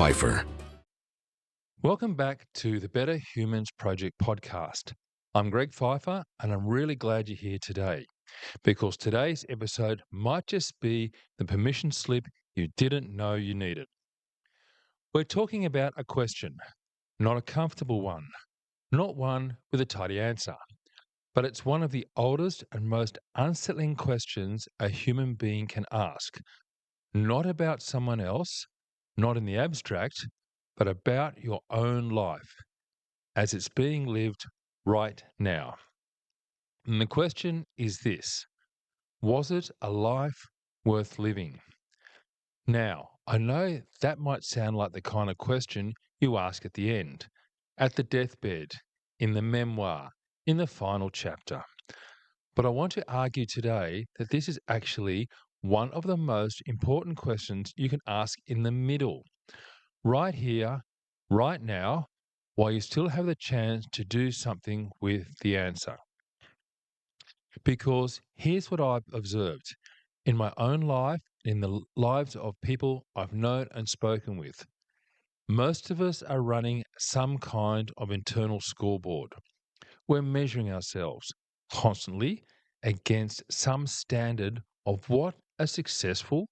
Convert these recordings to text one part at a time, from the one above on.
Pfeiffer. Welcome back to the Better Humans Project podcast. I'm Greg Pfeiffer, and I'm really glad you're here today because today's episode might just be the permission slip you didn't know you needed. We're talking about a question, not a comfortable one, not one with a tidy answer, but it's one of the oldest and most unsettling questions a human being can ask, not about someone else, not in the abstract, but about your own life as it's being lived right now. And the question is this: was it a life worth living? Now, I know that might sound like the kind of question you ask at the end, at the deathbed, in the memoir, in the final chapter. But I want to argue today that this is actually one of the most important questions you can ask in the middle, right here, right now, while you still have the chance to do something with the answer. Because here's what I've observed in my own life, in the lives of people I've known and spoken with. Most of us are running some kind of internal scoreboard. We're measuring ourselves constantly against some standard of what a successful,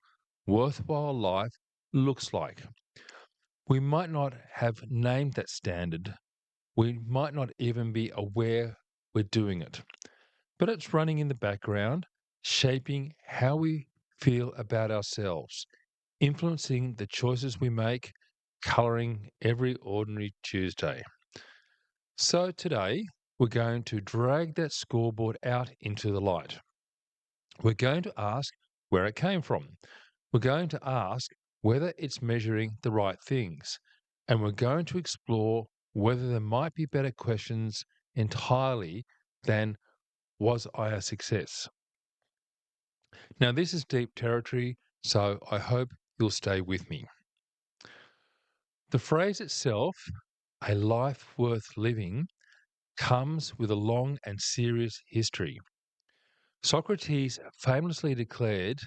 worthwhile life looks like. We might not have named that standard. We might not even be aware we're doing it. But it's running in the background, shaping how we feel about ourselves, influencing the choices we make, colouring every ordinary Tuesday. So today, we're going to drag that scoreboard out into the light. We're going to ask where it came from. We're going to ask whether it's measuring the right things. And we're going to explore whether there might be better questions entirely than was I a success? Now, this is deep territory, so I hope you'll stay with me. The phrase itself, a life worth living, comes with a long and serious history. Socrates famously declared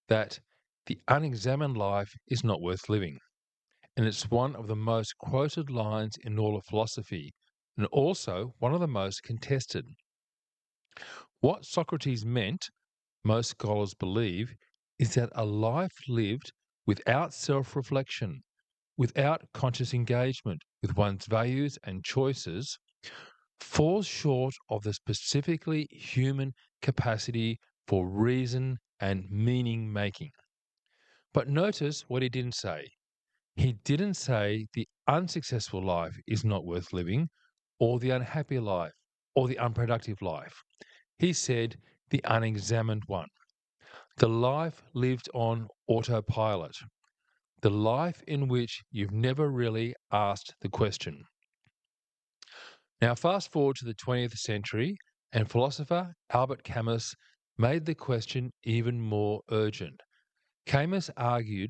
that the unexamined life is not worth living, and it's one of the most quoted lines in all of philosophy, and also one of the most contested. What Socrates meant, most scholars believe, is that a life lived without self-reflection, without conscious engagement with one's values and choices, falls short of the specifically human capacity for reason and meaning making. But notice what he didn't say. He didn't say the unsuccessful life is not worth living, or the unhappy life, or the unproductive life. He said the unexamined one, the life lived on autopilot, the life in which you've never really asked the question. Now, fast forward to the 20th century, and philosopher Albert Camus made the question even more urgent. Camus argued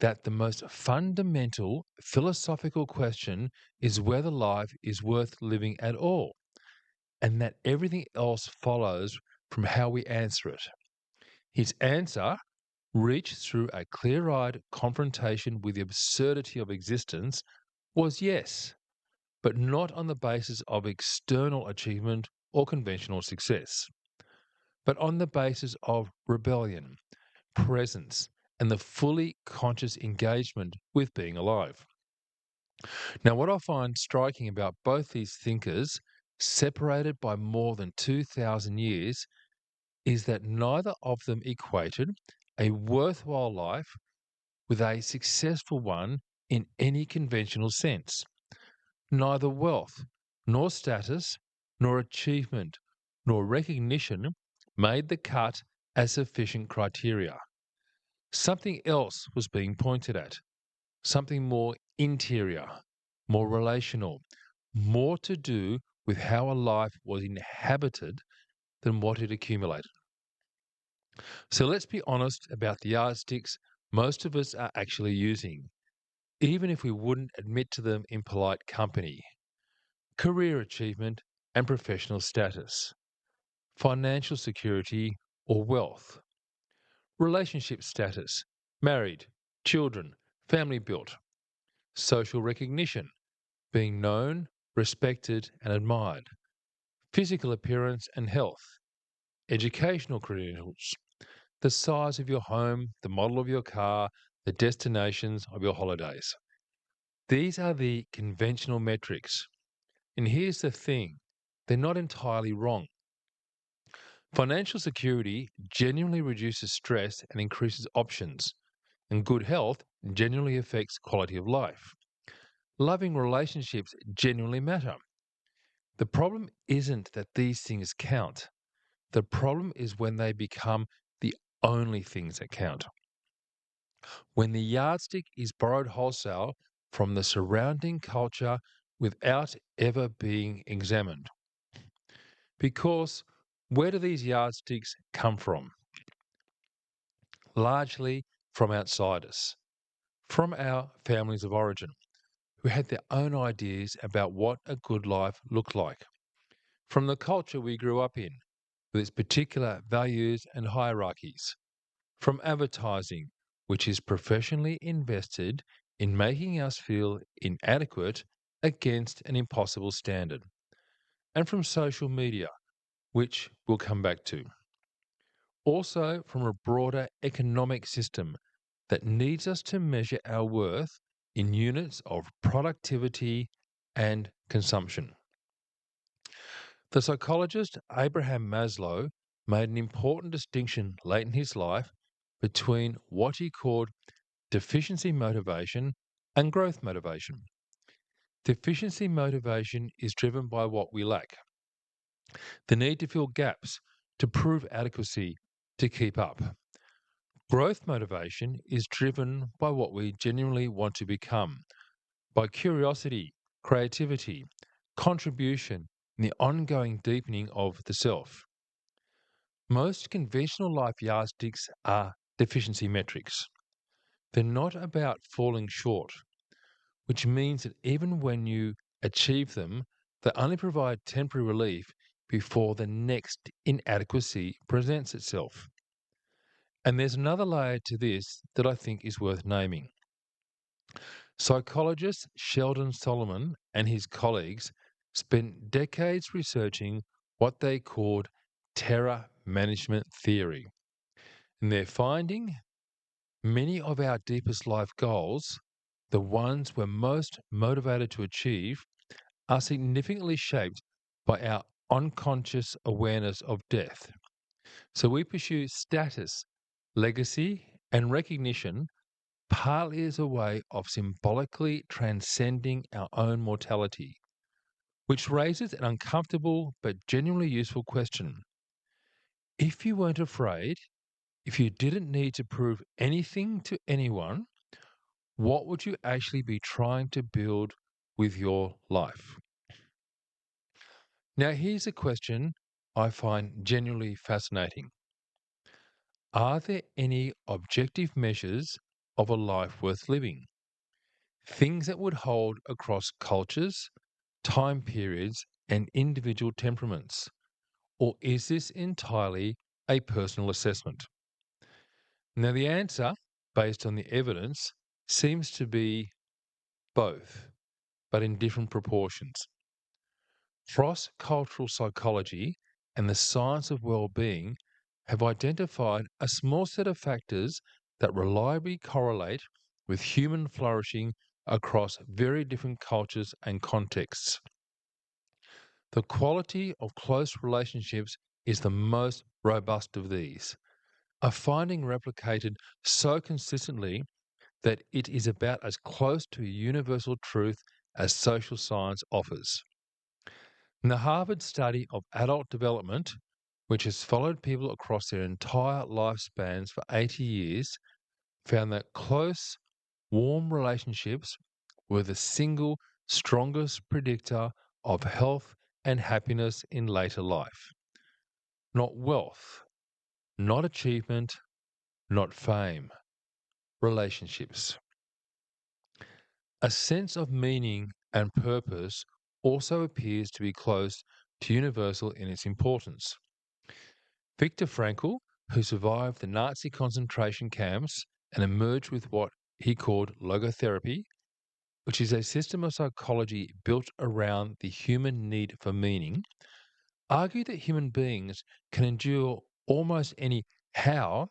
that the most fundamental philosophical question is whether life is worth living at all, and that everything else follows from how we answer it. His answer, reached through a clear-eyed confrontation with the absurdity of existence, was yes, but not on the basis of external achievement or conventional success, but on the basis of rebellion, presence, and the fully conscious engagement with being alive. Now, what I find striking about both these thinkers, separated by more than 2,000 years, is that neither of them equated a worthwhile life with a successful one in any conventional sense. Neither wealth, nor status, nor achievement, nor recognition made the cut as sufficient criteria. Something else was being pointed at, something more interior, more relational, more to do with how a life was inhabited than what it accumulated. So let's be honest about the yardsticks most of us are actually using, even if we wouldn't admit to them in polite company. Career achievement and professional status, financial security or wealth, relationship status, married, children, family built, social recognition, being known, respected, and admired, physical appearance and health, educational credentials, the size of your home, the model of your car, the destinations of your holidays. These are the conventional metrics. And here's the thing, they're not entirely wrong. Financial security genuinely reduces stress and increases options, and good health genuinely affects quality of life. Loving relationships genuinely matter. The problem isn't that these things count. The problem is when they become the only things that count. When the yardstick is borrowed wholesale from the surrounding culture without ever being examined. Because where do these yardsticks come from? Largely from outsiders, from our families of origin, who had their own ideas about what a good life looked like, from the culture we grew up in, with its particular values and hierarchies, from advertising, which is professionally invested in making us feel inadequate against an impossible standard, and from social media, which we'll come back to. Also, from a broader economic system that needs us to measure our worth in units of productivity and consumption. The psychologist Abraham Maslow made an important distinction late in his life between what he called deficiency motivation and growth motivation. Deficiency motivation is driven by what we lack, the need to fill gaps, to prove adequacy, to keep up. Growth motivation is driven by what we genuinely want to become, by curiosity, creativity, contribution, and the ongoing deepening of the self. Most conventional life yardsticks are deficiency metrics. They're not about falling short, which means that even when you achieve them, they only provide temporary relief before the next inadequacy presents itself. And there's another layer to this that I think is worth naming. Psychologist Sheldon Solomon and his colleagues spent decades researching what they called terror management theory. In their finding, many of our deepest life goals, the ones we're most motivated to achieve, are significantly shaped by our unconscious awareness of death. So we pursue status, legacy, and recognition partly as a way of symbolically transcending our own mortality, which raises an uncomfortable but genuinely useful question. If you weren't afraid, if you didn't need to prove anything to anyone, what would you actually be trying to build with your life? Now, here's a question I find genuinely fascinating. Are there any objective measures of a life worth living? Things that would hold across cultures, time periods, and individual temperaments? Or is this entirely a personal assessment? Now, the answer, based on the evidence, seems to be both, but in different proportions. Cross cultural psychology and the science of well-being have identified a small set of factors that reliably correlate with human flourishing across very different cultures and contexts. The quality of close relationships is the most robust of these, a finding replicated so consistently that it is about as close to a universal truth as social science offers. In the Harvard study of adult development, which has followed people across their entire lifespans for 80 years, found that close, warm relationships were the single strongest predictor of health and happiness in later life. Not wealth, not achievement, not fame, relationships. A sense of meaning and purpose also appears to be close to universal in its importance. Viktor Frankl, who survived the Nazi concentration camps and emerged with what he called logotherapy, which is a system of psychology built around the human need for meaning, argue that human beings can endure almost any how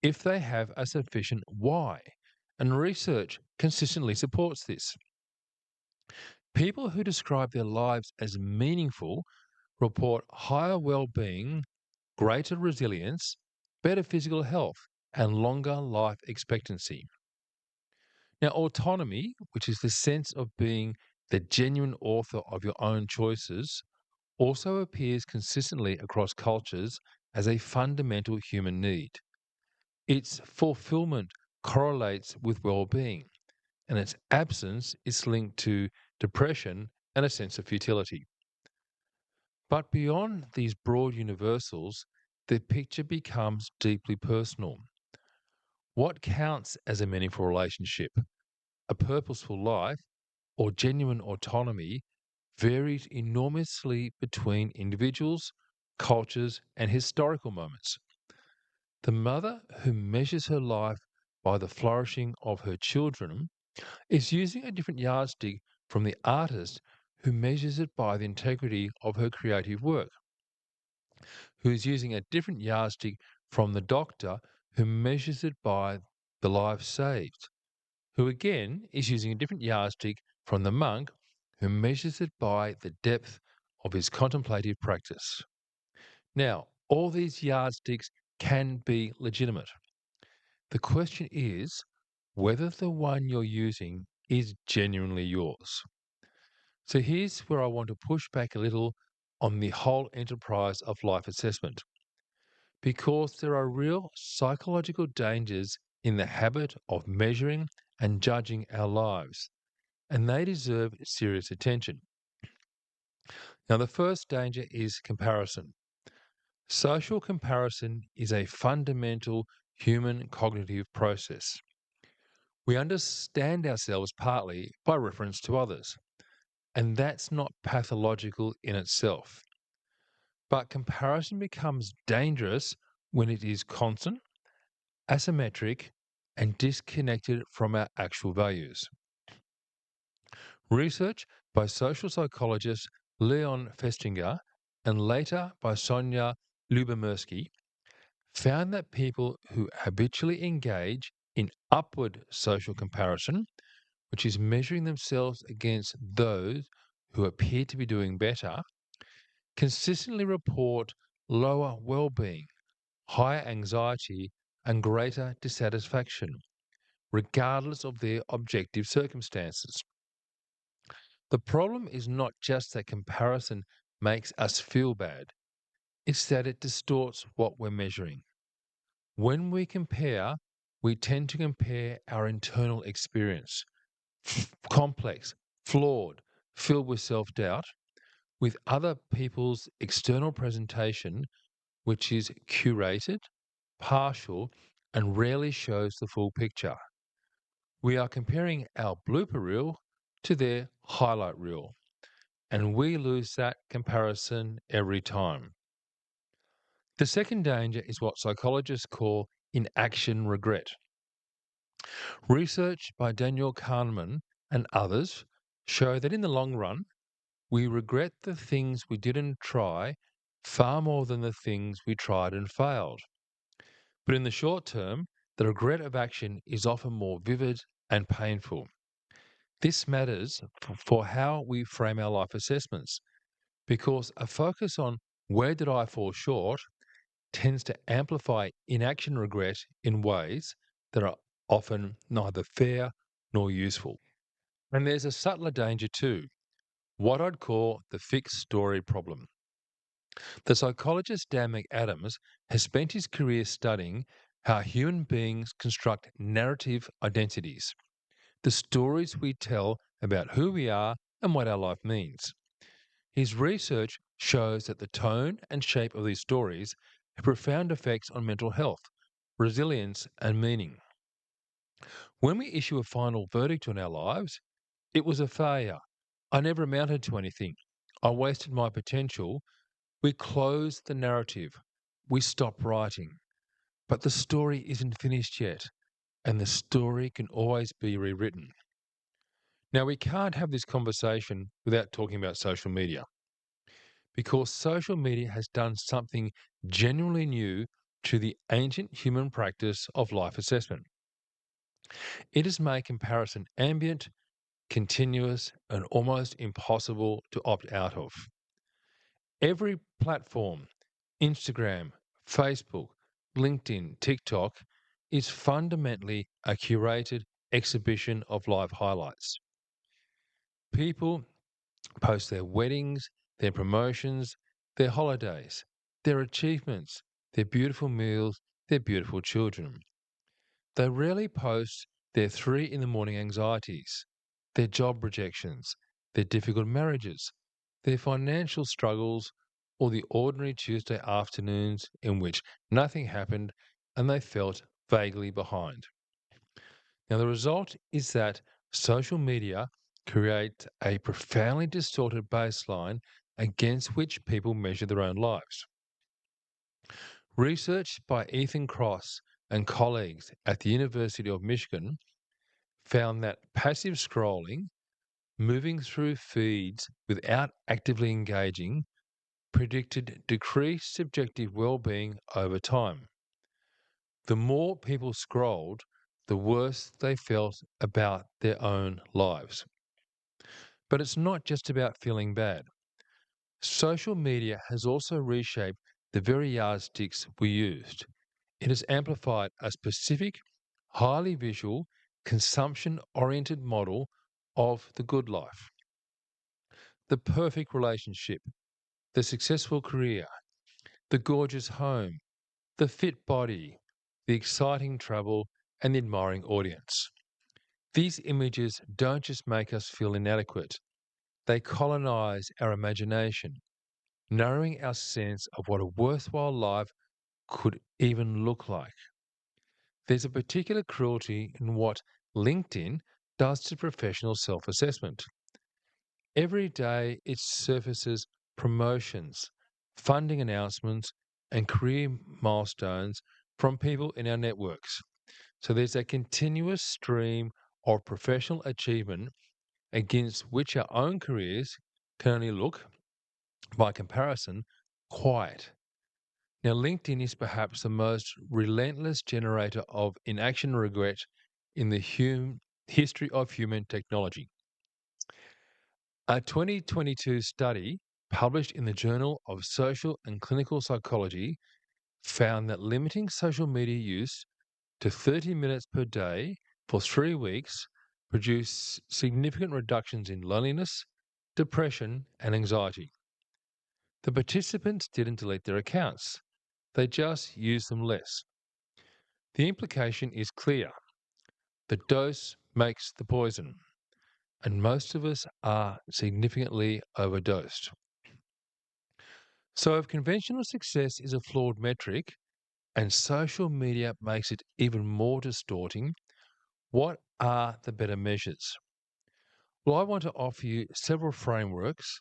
if they have a sufficient why, and research consistently supports this. People who describe their lives as meaningful report higher well-being, greater resilience, better physical health, and longer life expectancy. Now, autonomy, which is the sense of being the genuine author of your own choices, also appears consistently across cultures as a fundamental human need. Its fulfillment correlates with well-being, and its absence is linked to depression and a sense of futility. But beyond these broad universals, the picture becomes deeply personal. What counts as a meaningful relationship, a purposeful life, or genuine autonomy varies enormously between individuals, cultures, and historical moments. The mother who measures her life by the flourishing of her children is using a different yardstick from the artist who measures it by the integrity of her creative work, who is using a different yardstick from the doctor who measures it by the life saved, who again is using a different yardstick from the monk who measures it by the depth of his contemplative practice. Now, all these yardsticks can be legitimate. The question is whether the one you're using is genuinely yours. So here's where I want to push back a little on the whole enterprise of life assessment, because there are real psychological dangers in the habit of measuring and judging our lives, and they deserve serious attention. Now, the first danger is comparison. Social comparison is a fundamental human cognitive process. We understand ourselves partly by reference to others, and that's not pathological in itself. But comparison becomes dangerous when it is constant, asymmetric, and disconnected from our actual values. Research by social psychologist Leon Festinger and later by Sonia Lyubomirsky found that people who habitually engage in upward social comparison, which is measuring themselves against those who appear to be doing better, consistently report lower well-being, higher anxiety, and greater dissatisfaction, regardless of their objective circumstances. The problem is not just that comparison makes us feel bad, it's that it distorts what we're measuring. When we compare, we tend to compare our internal experience, complex, flawed, filled with self doubt, with other people's external presentation, which is curated, partial, and rarely shows the full picture. We are comparing our blooper reel to their highlight reel, and we lose that comparison every time. The second danger is what psychologists call inaction regret. Research by Daniel Kahneman and others show that in the long run, we regret the things we didn't try far more than the things we tried and failed. But in the short term, the regret of action is often more vivid and painful. This matters for how we frame our life assessments, because a focus on where did I fall short tends to amplify inaction regret in ways that are often neither fair nor useful. And there's a subtler danger too, what I'd call the fixed story problem. The psychologist Dan McAdams has spent his career studying how human beings construct narrative identities, the stories we tell about who we are and what our life means. His research shows that the tone and shape of these stories have profound effects on mental health, resilience, and meaning. When we issue a final verdict on our lives, it was a failure. I never amounted to anything. I wasted my potential. We close the narrative. We stop writing. But the story isn't finished yet, and the story can always be rewritten. Now, we can't have this conversation without talking about social media, because social media has done something genuinely new to the ancient human practice of life assessment. It has made comparison ambient, continuous, and almost impossible to opt out of. Every platform, Instagram, Facebook, LinkedIn, TikTok, is fundamentally a curated exhibition of live highlights. People post their weddings, their promotions, their holidays, their achievements, their beautiful meals, their beautiful children. They rarely post their 3 in the morning anxieties, their job rejections, their difficult marriages, their financial struggles, or the ordinary Tuesday afternoons in which nothing happened and they felt vaguely behind. Now, the result is that social media create a profoundly distorted baseline against which people measure their own lives. Research by Ethan Cross and colleagues at the University of Michigan found that passive scrolling, moving through feeds without actively engaging, predicted decreased subjective well-being over time. The more people scrolled, the worse they felt about their own lives. But it's not just about feeling bad. Social media has also reshaped the very yardsticks we used. It has amplified a specific, highly visual, consumption oriented model of the good life. The perfect relationship, the successful career, the gorgeous home, the fit body, the exciting travel, and the admiring audience. These images don't just make us feel inadequate, they colonize our imagination, narrowing our sense of what a worthwhile life could even look like. There's a particular cruelty in what LinkedIn does to professional self assessment. Every day it surfaces promotions, funding announcements, and career milestones from people in our networks. So there's a continuous stream of professional achievement against which our own careers can only look, by comparison, quiet. Now, LinkedIn is perhaps the most relentless generator of inaction and regret in the history of human technology. A 2022 study published in the Journal of Social and Clinical Psychology found that limiting social media use to 30 minutes per day for 3 weeks produced significant reductions in loneliness, depression, and anxiety. The participants didn't delete their accounts, they just used them less. The implication is clear: the dose makes the poison, and most of us are significantly overdosed. So, if conventional success is a flawed metric and social media makes it even more distorting, what are the better measures? Well, I want to offer you several frameworks,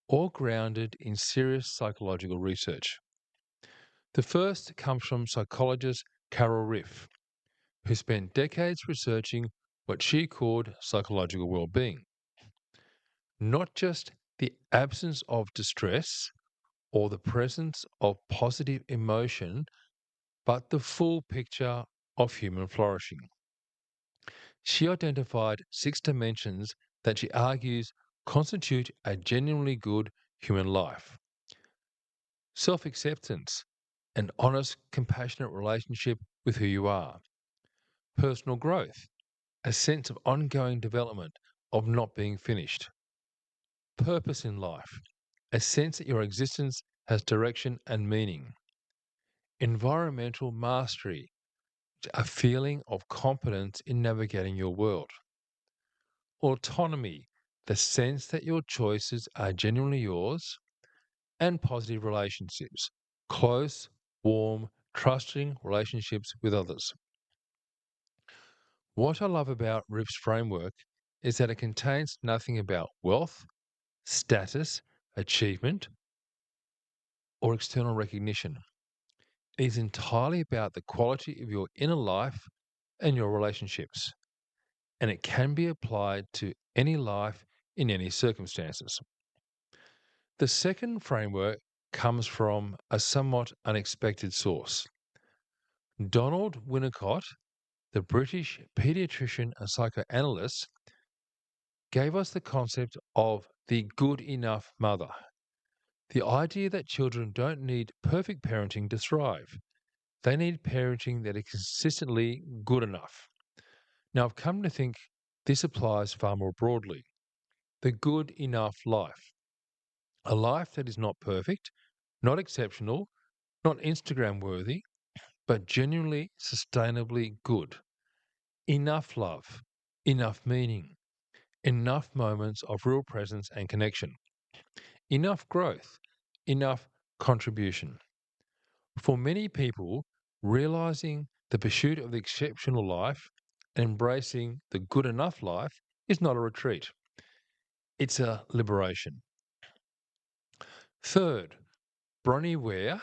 all grounded in serious psychological research. The first comes from psychologist Carol Ryff, who spent decades researching what she called psychological well-being. Not just the absence of distress or the presence of positive emotion, but the full picture of human flourishing. She identified 6 dimensions that she argues constitute a genuinely good human life: self acceptance, an honest, compassionate relationship with who you are; personal growth, a sense of ongoing development, of not being finished; purpose in life, a sense that your existence has direction and meaning; environmental mastery, a feeling of competence in navigating your world; autonomy, the sense that your choices are genuinely yours; and positive relationships, close, warm, trusting relationships with others. What I love about Riff's framework is that it contains nothing about wealth, status, achievement, or external recognition. It is entirely about the quality of your inner life and your relationships. and it can be applied to any life in any circumstances. The second framework comes from a somewhat unexpected source. Donald Winnicott, the British paediatrician and psychoanalyst, gave us the concept of the good enough mother. The idea that children don't need perfect parenting to thrive. They need parenting that is consistently good enough. Now, I've come to think this applies far more broadly. The good enough life. A life that is not perfect, not exceptional, not Instagram worthy, but genuinely, sustainably good. Enough love, enough meaning, enough moments of real presence and connection, enough growth, enough contribution. For many people, realizing the pursuit of the exceptional life, embracing the good enough life, is not a retreat, it's a liberation. Third, Bronnie Ware,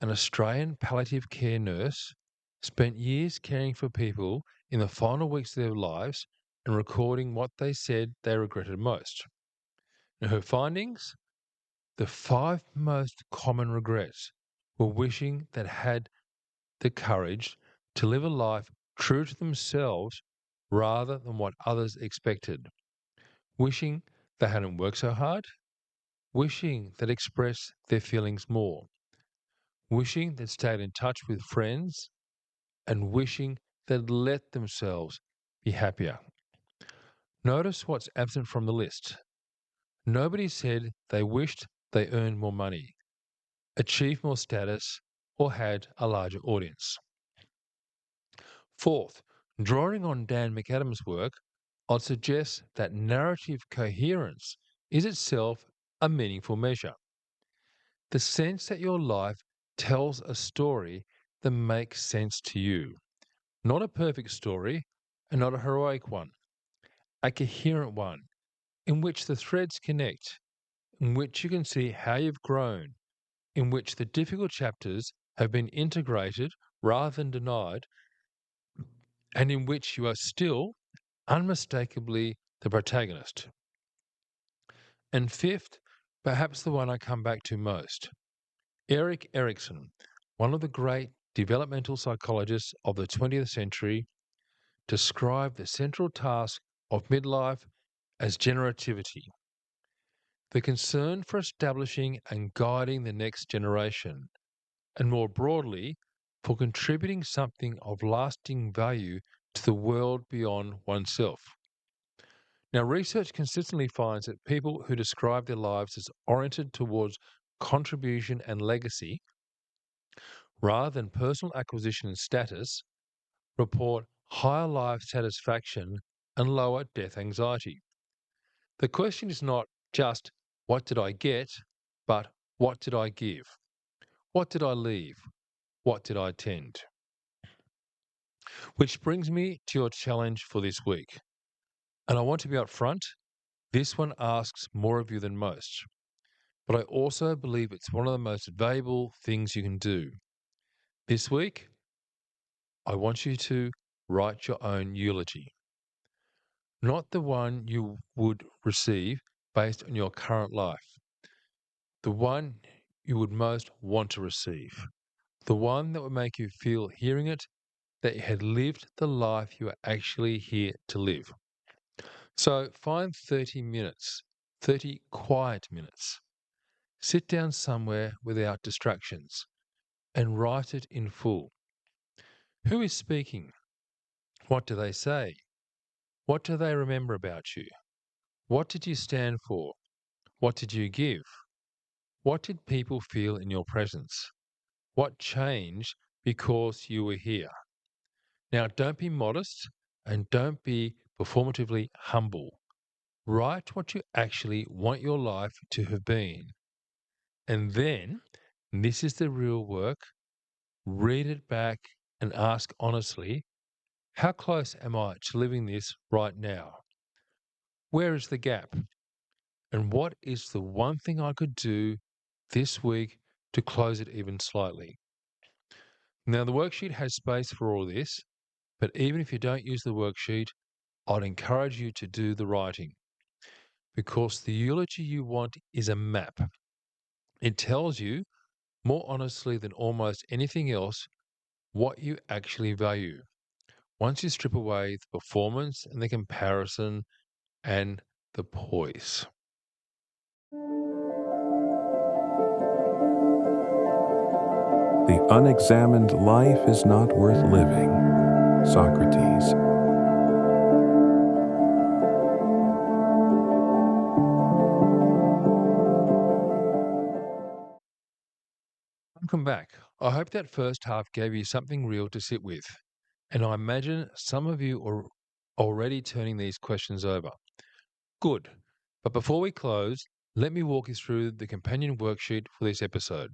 an Australian palliative care nurse, spent years caring for people in the final weeks of their lives and recording what they said they regretted most. Now, her findings: the 5 most common regrets were wishing they had the courage to live a life true to themselves rather than what others expected, wishing they hadn't worked so hard, wishing they'd expressed their feelings more, wishing they'd stayed in touch with friends, and wishing they'd let themselves be happier. Notice what's absent from the list. Nobody said they wished they earned more money, achieved more status, or had a larger audience. Fourth, drawing on Dan McAdams' work, I'd suggest that narrative coherence is itself a meaningful measure. The sense that your life tells a story that makes sense to you. Not a perfect story and not a heroic one, a coherent one in which the threads connect, in which you can see how you've grown, in which the difficult chapters have been integrated rather than denied, and in which you are still unmistakably the protagonist. And fifth, perhaps the one I come back to most, Erikson, one of the great developmental psychologists of the 20th century, described the central task of midlife as generativity, the concern for establishing and guiding the next generation, and more broadly, for contributing something of lasting value to the world beyond oneself. Now, research consistently finds that people who describe their lives as oriented towards contribution and legacy, rather than personal acquisition and status, report higher life satisfaction and lower death anxiety. The question is not just what did I get, but what did I give? What did I leave? What did I tend? Which brings me to your challenge for this week. And I want to be upfront, this one asks more of you than most. But I also believe it's one of the most valuable things you can do. This week, I want you to write your own eulogy. Not the one you would receive based on your current life, the one you would most want to receive, the one that would make you feel hearing it that you had lived the life you are actually here to live. So find 30 minutes, 30 quiet minutes. Sit down somewhere without distractions and write it in full. Who is speaking? What do they say? What do they remember about you? What did you stand for? What did you give? What did people feel in your presence? What changed because you were here? Now, don't be modest and don't be performatively humble. Write what you actually want your life to have been. And then, this is the real work, read it back and ask honestly, how close am I to living this right now? Where is the gap? And what is the one thing I could do this week to close it even slightly? Now, the worksheet has space for all this, but even if you don't use the worksheet, I'd encourage you to do the writing, because the eulogy you want is a map. It tells you, more honestly than almost anything else, what you actually value. Once you strip away the performance and the comparison and the poise. The unexamined life is not worth living. Socrates. Welcome back. I hope that first half gave you something real to sit with, and I imagine some of you are already turning these questions over. Good. But before we close, let me walk you through the companion worksheet for this episode.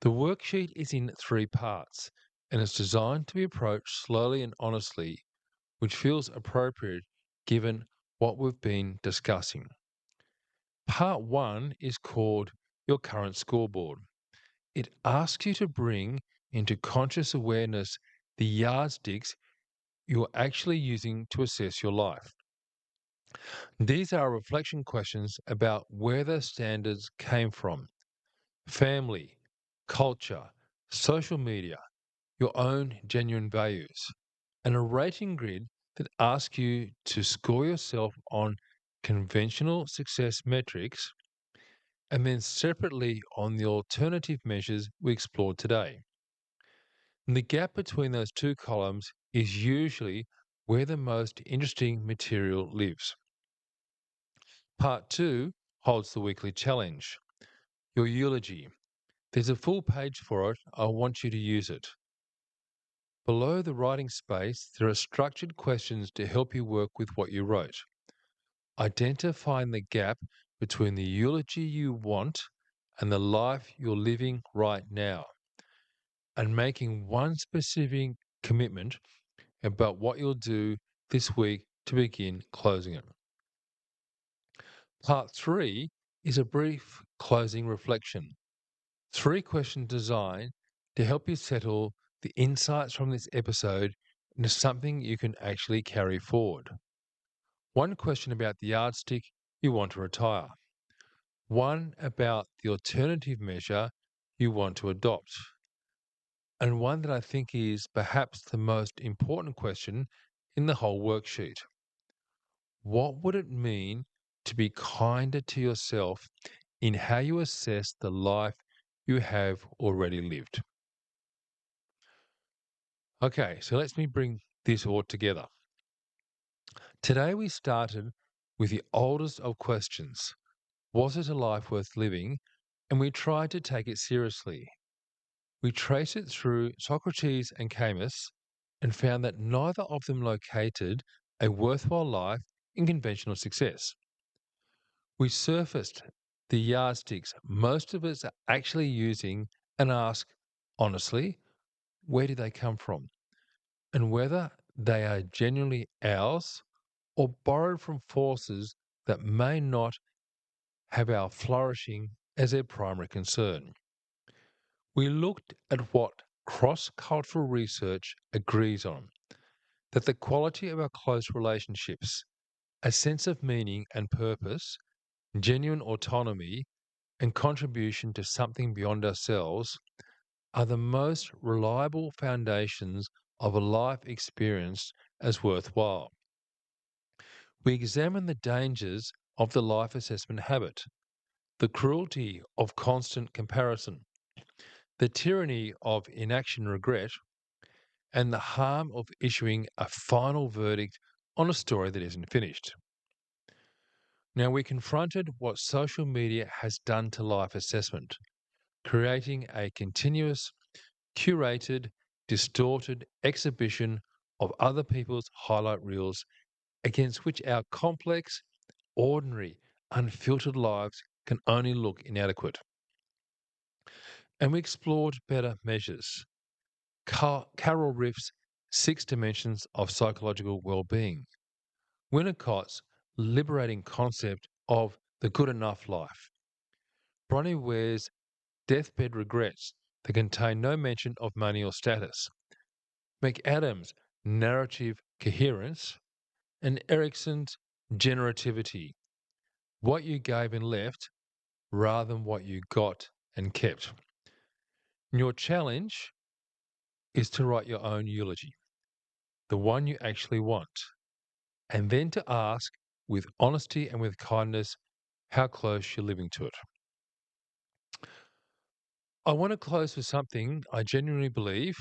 The worksheet is in 3 parts, and it's designed to be approached slowly and honestly, which feels appropriate given what we've been discussing. Part 1 is called Your Current Scoreboard. It asks you to bring into conscious awareness the yardsticks you're actually using to assess your life. These are reflection questions about where the standards came from: family, culture, social media, your own genuine values, and a rating grid that asks you to score yourself on conventional success metrics and then separately on the alternative measures we explored today. And the gap between those two columns is usually where the most interesting material lives. Part 2 holds the weekly challenge, your eulogy. There's a full page for it. I want you to use it. Below the writing space, there are structured questions to help you work with what you wrote. Identifying the gap between the eulogy you want and the life you're living right now, and making one specific commitment about what you'll do this week to begin closing it. Part 3 is a brief closing reflection. 3 questions designed to help you settle the insights from this episode into something you can actually carry forward. 1 question about the yardstick you want to retire. 1 about the alternative measure you want to adopt. And 1 that I think is perhaps the most important question in the whole worksheet. What would it mean to be kinder to yourself in how you assess the life you have already lived? Okay, so let's me bring this all together. Today we started with the oldest of questions. Was it a life worth living? And we tried to take it seriously. We traced it through Socrates and Camus and found that neither of them located a worthwhile life in conventional success. We surfaced the yardsticks most of us are actually using and ask, honestly, where do they come from? And whether they are genuinely ours or borrowed from forces that may not have our flourishing as their primary concern. We looked at what cross-cultural research agrees on, that the quality of our close relationships, a sense of meaning and purpose, genuine autonomy, and contribution to something beyond ourselves are the most reliable foundations of a life experienced as worthwhile. We examine the dangers of the life assessment habit, the cruelty of constant comparison, the tyranny of inaction regret, and the harm of issuing a final verdict on a story that isn't finished. Now, we confronted what social media has done to life assessment, creating a continuous, curated, distorted exhibition of other people's highlight reels against which our complex, ordinary, unfiltered lives can only look inadequate. And we explored better measures. Carol Ryff's 6 dimensions of psychological well-being, Winnicott's liberating concept of the good enough life, Bronnie Ware's deathbed regrets that contain no mention of money or status, McAdams' narrative coherence, and Erikson's generativity, what you gave and left rather than what you got and kept. And your challenge is to write your own eulogy, the one you actually want, and then to ask with honesty and with kindness how close you're living to it. I want to close with something I genuinely believe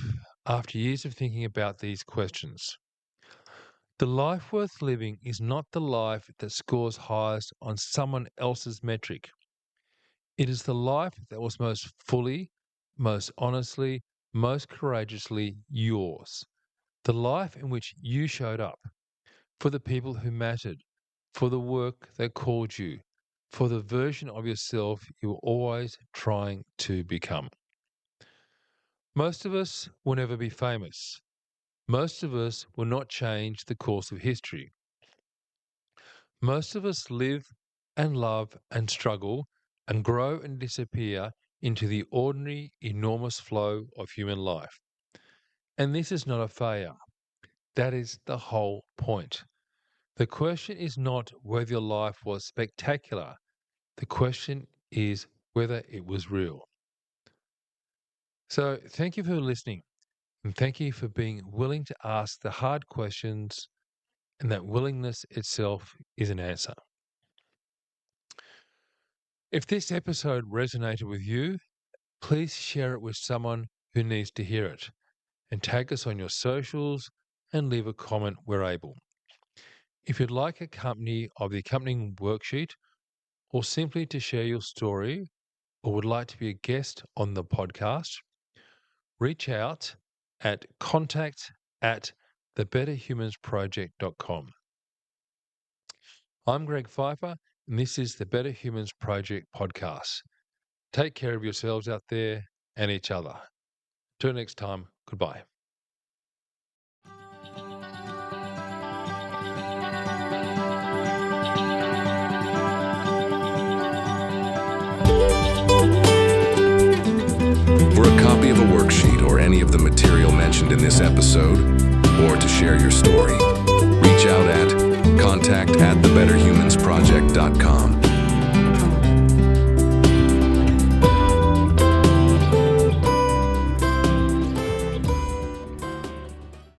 after years of thinking about these questions. The life worth living is not the life that scores highest on someone else's metric. It is the life that was most fully, most honestly, most courageously yours. The life in which you showed up for the people who mattered, for the work that called you, for the version of yourself you were always trying to become. Most of us will never be famous. Most of us will not change the course of history. Most of us live and love and struggle and grow and disappear into the ordinary, enormous flow of human life. And this is not a failure. That is the whole point. The question is not whether your life was spectacular. The question is whether it was real. So thank you for listening, and thank you for being willing to ask the hard questions, and that willingness itself is an answer. If this episode resonated with you, please share it with someone who needs to hear it, and tag us on your socials and leave a comment where able. If you'd like a copy of the accompanying worksheet, or simply to share your story, or would like to be a guest on the podcast, reach out at contact@thebetterhumansproject.com. I'm Greg Pfeiffer, and this is the Better Humans Project podcast. Take care of yourselves out there and each other. Till next time, goodbye. For a copy of a worksheet or any of the material mentioned in this episode, or to share your story, reach out at contact@thebetterhumansproject.com.